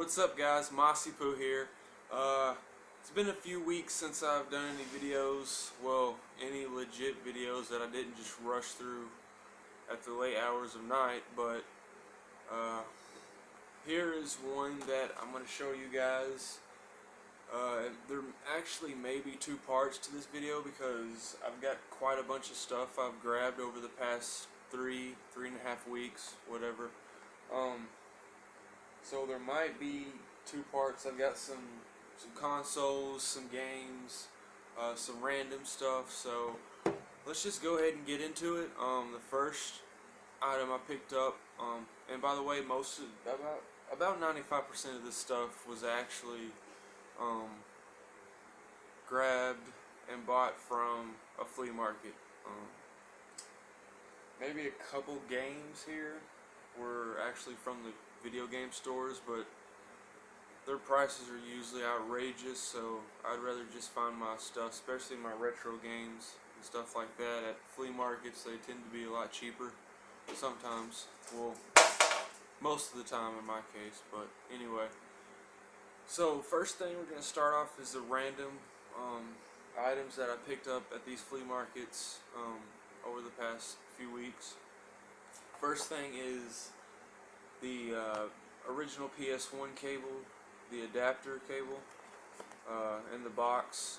What's up, guys? Mossy Poo here. It's been a few weeks since I've done any videos, well, any legit videos that I didn't just rush through at the late hours of night, but here is one that I'm going to show you guys. There actually may be two parts to this video because I've got quite a bunch of stuff I've grabbed over the past three and a half weeks, whatever. So there might be two parts. I've got some consoles, some games, some random stuff. So let's just go ahead and get into it. The first item I picked up, and by the way, about 95% of this stuff was actually grabbed and bought from a flea market. Maybe a couple games here were actually from the video game stores, but their prices are usually outrageous, so I'd rather just find my stuff, especially my retro games and stuff like that, at flea markets. They tend to be a lot cheaper sometimes, well, most of the time in my case, but anyway. So first thing we're going to start off is the random items that I picked up at these flea markets over the past few weeks. First thing is the original PS1 cable, the adapter cable, in the box.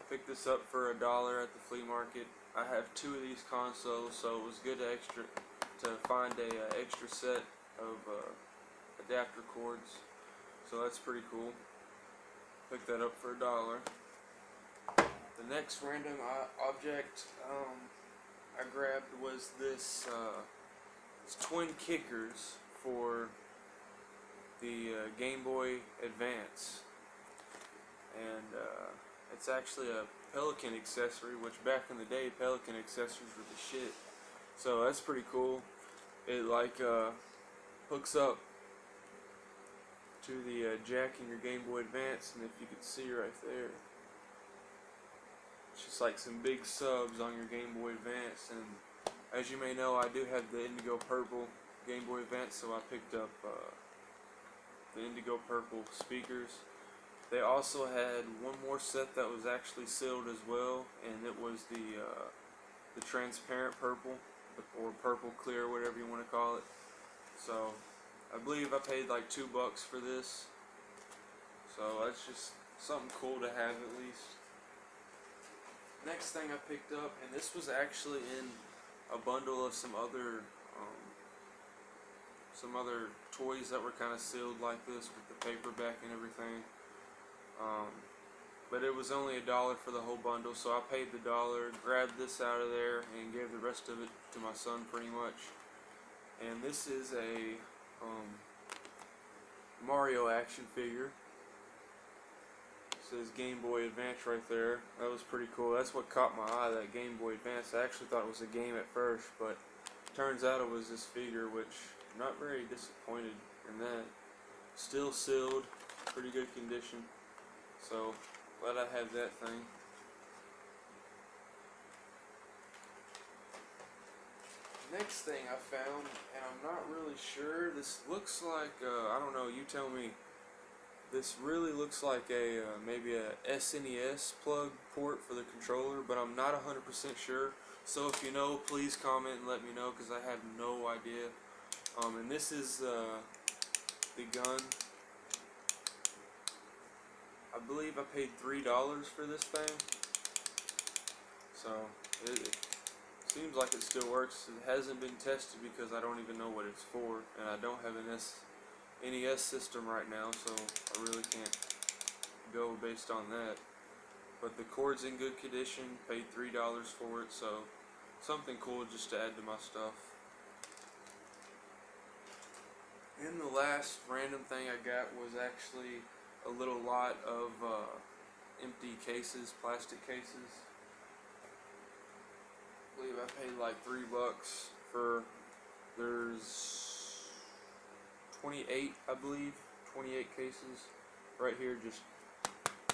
I picked this up for $1 at the flea market. I have two of these consoles, so it was good to find a extra set of adapter cords. So that's pretty cool. Picked that up for $1. The next random object I grabbed was this it's twin kickers for the Game Boy Advance, and it's actually a Pelican accessory, which back in the day Pelican accessories were the shit. So that's pretty cool. It hooks up to the jack in your Game Boy Advance, and if you can see right there, it's just like some big subs on your Game Boy Advance. And as you may know, I do have the Indigo Purple Game Boy Advance, so I picked up the Indigo Purple speakers. They also had one more set that was actually sealed as well, and it was the transparent purple, or purple clear, whatever you want to call it. So I believe I paid like $2 for this, so that's just something cool to have at least. Next thing I picked up, and this was actually in a bundle of some other toys that were kind of sealed like this with the paperback and everything. But it was only $1 for the whole bundle, so I paid the $1, grabbed this out of there, and gave the rest of it to my son pretty much. And this is a Mario action figure. It says Game Boy Advance right there. That was pretty cool. That's what caught my eye, that Game Boy Advance. I actually thought it was a game at first, but turns out it was this figure, which I'm not very disappointed in that. Still sealed, pretty good condition. So glad I have that thing. Next thing I found, and I'm not really sure, this looks like, I don't know, you tell me. This really looks like maybe a SNES plug port for the controller, but I'm not 100% sure. So if you know, please comment and let me know, because I have no idea. And this is the gun. I believe I paid $3 for this thing. So it seems like it still works. It hasn't been tested because I don't even know what it's for, and I don't have an NES system right now, so I really can't go based on that. But the cord's in good condition, paid $3 for it, so something cool just to add to my stuff. And the last random thing I got was actually a little lot of empty cases, plastic cases. I believe I paid like $3 for, there's 28, I believe, 28 cases right here, just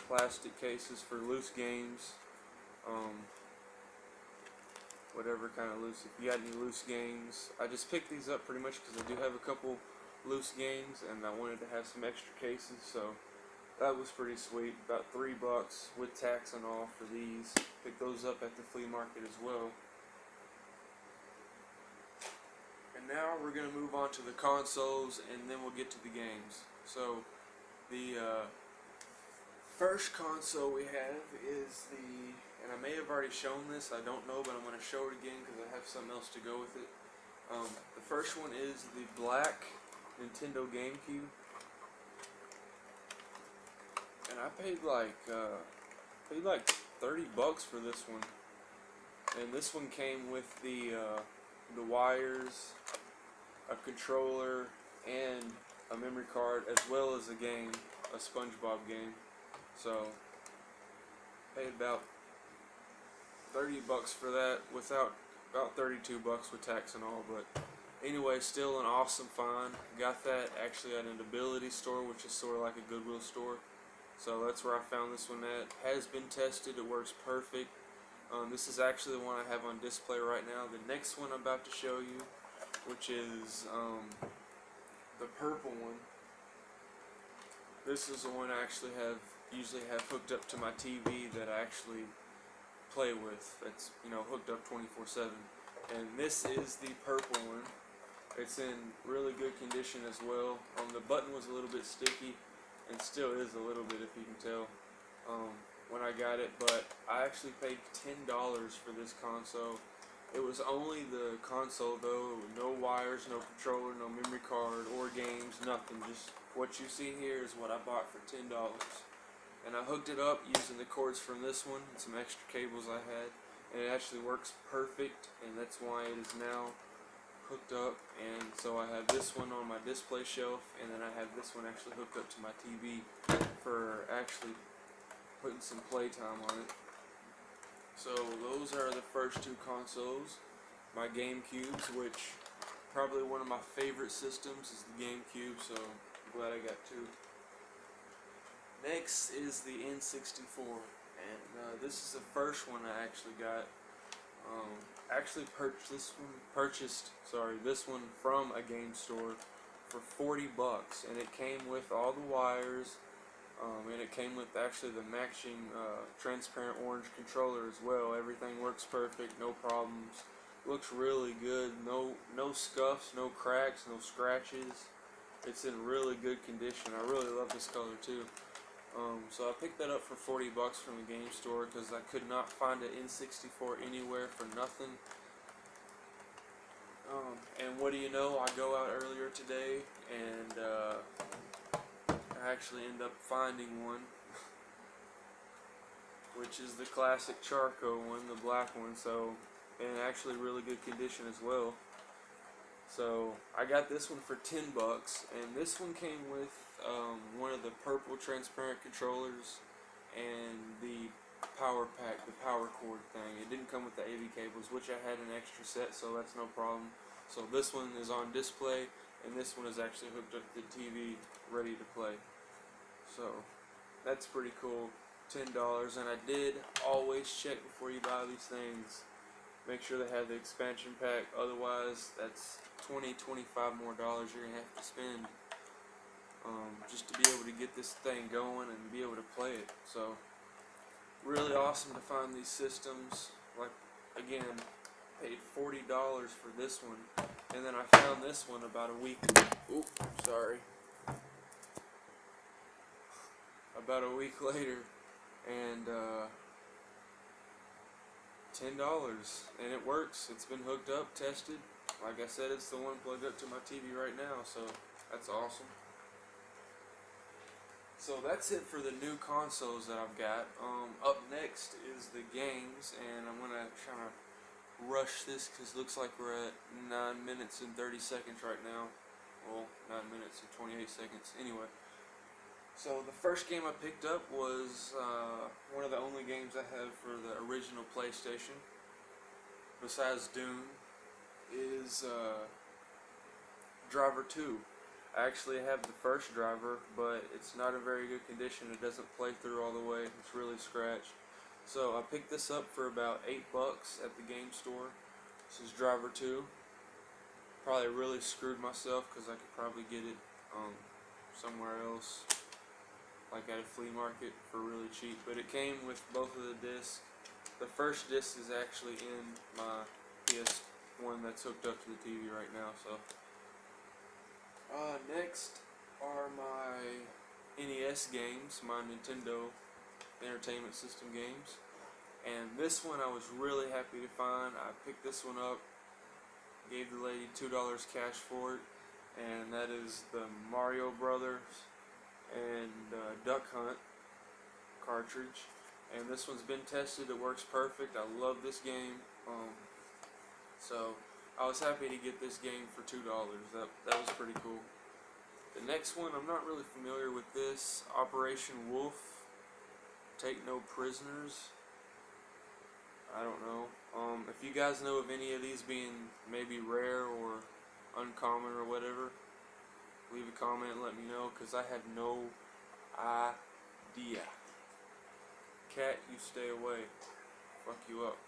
plastic cases for loose games, whatever kind of loose, if you got any loose games. I just picked these up pretty much because I do have a couple loose games, and I wanted to have some extra cases, so that was pretty sweet. About $3 with tax and all for these. Pick those up at the flea market as well. And now we're going to move on to the consoles, and then we'll get to the games. So the first console we have is and I may have already shown this, I don't know, but I'm going to show it again because I have something else to go with it. The first one is the black Nintendo GameCube, and I paid like $30 for this one. And this one came with the wires, a controller, and a memory card, as well as a game, a SpongeBob game. So paid about $30 for that, without about $32 with tax and all. But anyway, still an awesome find. Got that actually at an Ability store, which is sort of like a Goodwill store. So that's where I found this one at. Has been tested, it works perfect. This is actually the one I have on display right now. The next one I'm about to show you, which is the purple one. This is the one I actually usually have hooked up to my TV that I actually play with. That's, you know, hooked up 24/7. And this is the purple one. It's in really good condition as well. The button was a little bit sticky, and still is a little bit, if you can tell, when I got it. But I actually paid $10 for this console. It was only the console though, no wires, no controller, no memory card or games, nothing. Just what you see here is what I bought for $10. And I hooked it up using the cords from this one and some extra cables I had, and it actually works perfect, and that's why it is now hooked up. And so I have this one on my display shelf, and then I have this one actually hooked up to my TV for actually putting some playtime on it. So those are the first two consoles. My GameCubes, which probably one of my favorite systems is the GameCube, so I'm glad I got two. Next is the N64, and this is the first one I actually got. Actually purchased this one from a game store for $40, and it came with all the wires, and it came with actually the matching transparent orange controller as well. Everything works perfect, no problems. Looks really good. No scuffs, no cracks, no scratches. It's in really good condition. I really love this color too. So I picked that up for $40 from a game store because I could not find an N64 anywhere for nothing. And what do you know, I go out earlier today and I actually end up finding one, which is the classic Charco one, the black one, so in actually really good condition as well. So I got this one for $10, and this one came with one of the purple transparent controllers and the power pack, the power cord thing. It didn't come with the AV cables, which I had an extra set, so that's no problem. So this one is on display, and this one is actually hooked up to the TV, ready to play. So that's pretty cool. $10, and I did always check before you buy these things. Make sure they have the expansion pack, otherwise that's $20–25 more you're gonna have to spend just to be able to get this thing going and be able to play it. So really awesome to find these systems. Like, again, paid $40 for this one, and then I found this one about a week about a week later, and $10, and it works. It's been hooked up, tested. Like I said, it's the one plugged up to my TV right now, so that's awesome. So that's it for the new consoles that I've got. Up next is the games, and I'm gonna try to rush this because it looks like we're at 9 minutes and 30 seconds right now. Well, 9 minutes and 28 seconds. Anyway. So the first game I picked up was one of the only games I have for the original PlayStation, besides Doom, is Driver 2. I actually have the first Driver, but it's not in very good condition. It doesn't play through all the way. It's really scratched. So I picked this up for about $8 at the game store. This is Driver 2. probably really screwed myself because I could probably get it somewhere else, like at a flea market for really cheap. But it came with both of the discs. The first disc is actually in my PS1 that's hooked up to the TV right now. So next are my NES games, my Nintendo Entertainment System games. And this one I was really happy to find. I picked this one up, gave the lady $2 cash for it, and that is the Mario Brothers and Duck Hunt cartridge. And this one's been tested, it works perfect. I love this game. So I was happy to get this game for $2. That was pretty cool. The next one, I'm not really familiar with this. Operation Wolf, Take No Prisoners. I don't know. If you guys know of any of these being maybe rare or uncommon or whatever, leave a comment and let me know, because I have no idea. Cat, you stay away. Fuck you up.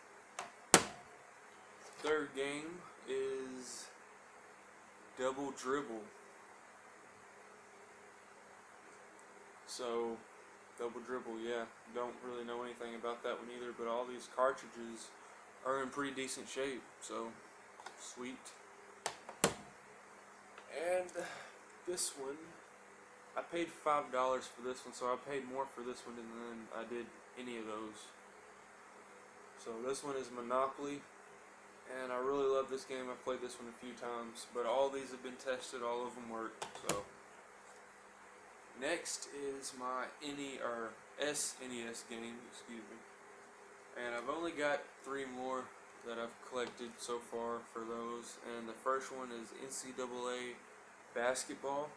Third game is Double Dribble. So, Double Dribble, yeah, don't really know anything about that one either, but all these cartridges are in pretty decent shape, so sweet. And this one, I paid $5 for this one, so I paid more for this one than I did any of those. So this one is Monopoly, and I really love this game. I've played this one a few times, but all these have been tested, all of them work. So next is my SNES game, excuse me. And I've only got 3 more that I've collected so far for those. And the first one is NCAA basketball.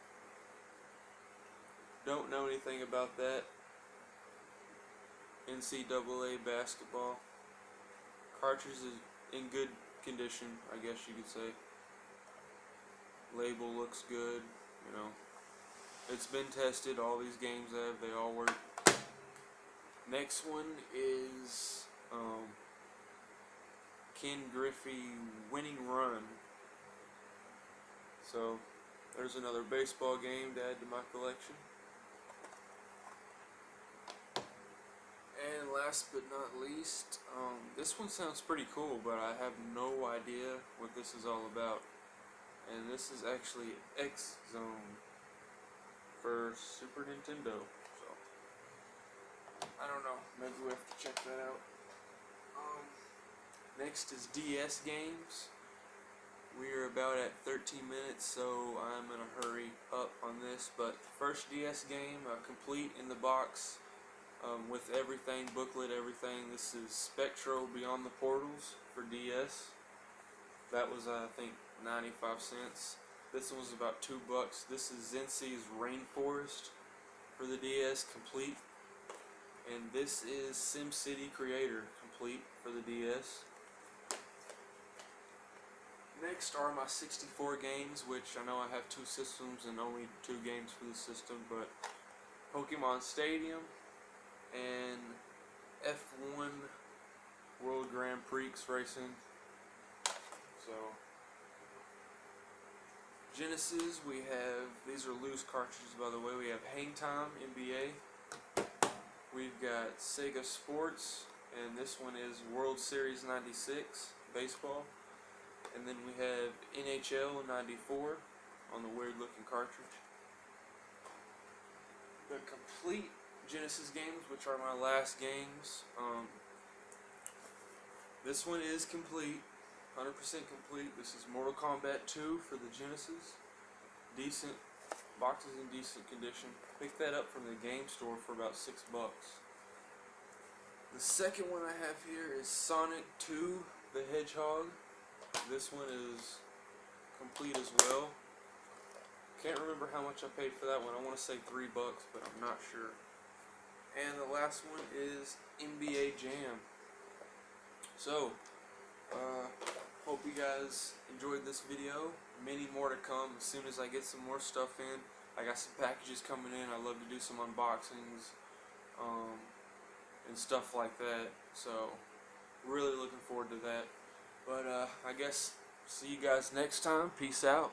Don't know anything about that. NCAA basketball. Cartridge is in good condition, I guess you could say. Label looks good, you know. It's been tested, all these games have, they all work. Next one is Ken Griffey Winning Run. So there's another baseball game to add to my collection. And last but not least, this one sounds pretty cool, but I have no idea what this is all about. And this is actually X-Zone for Super Nintendo. So I don't know, maybe we have to check that out. Next is DS games. We are about at 13 minutes, so I'm in a hurry up on this. But first DS game, complete in the box, with everything, booklet, everything. This is Spectro Beyond the Portals for DS. That was, I think, 95 cents. This one was about $2. This is Zensea's Rainforest for the DS, complete. And this is SimCity Creator, complete for the DS. Next are my 64 games, which I know I have 2 systems and only 2 games for the system, but Pokemon Stadium and F1 World Grand Prix Racing. So Genesis, we have, these are loose cartridges by the way, we have Hang Time NBA, we've got Sega Sports, and this one is World Series 96 baseball, and then we have NHL 94 on the weird looking cartridge. The complete Genesis games, which are my last games, this one is complete, 100% complete. This is Mortal Kombat 2 for the Genesis. Decent, boxes in decent condition. Picked that up from the game store for about $6. The second one I have here is Sonic 2 the Hedgehog. This one is complete as well. Can't remember how much I paid for that one. I want to say $3, but I'm not sure. And the last one is NBA Jam. So, hope you guys enjoyed this video. Many more to come as soon as I get some more stuff in. I got some packages coming in. I love to do some unboxings and stuff like that. So, really looking forward to that. But I guess See you guys next time. Peace out.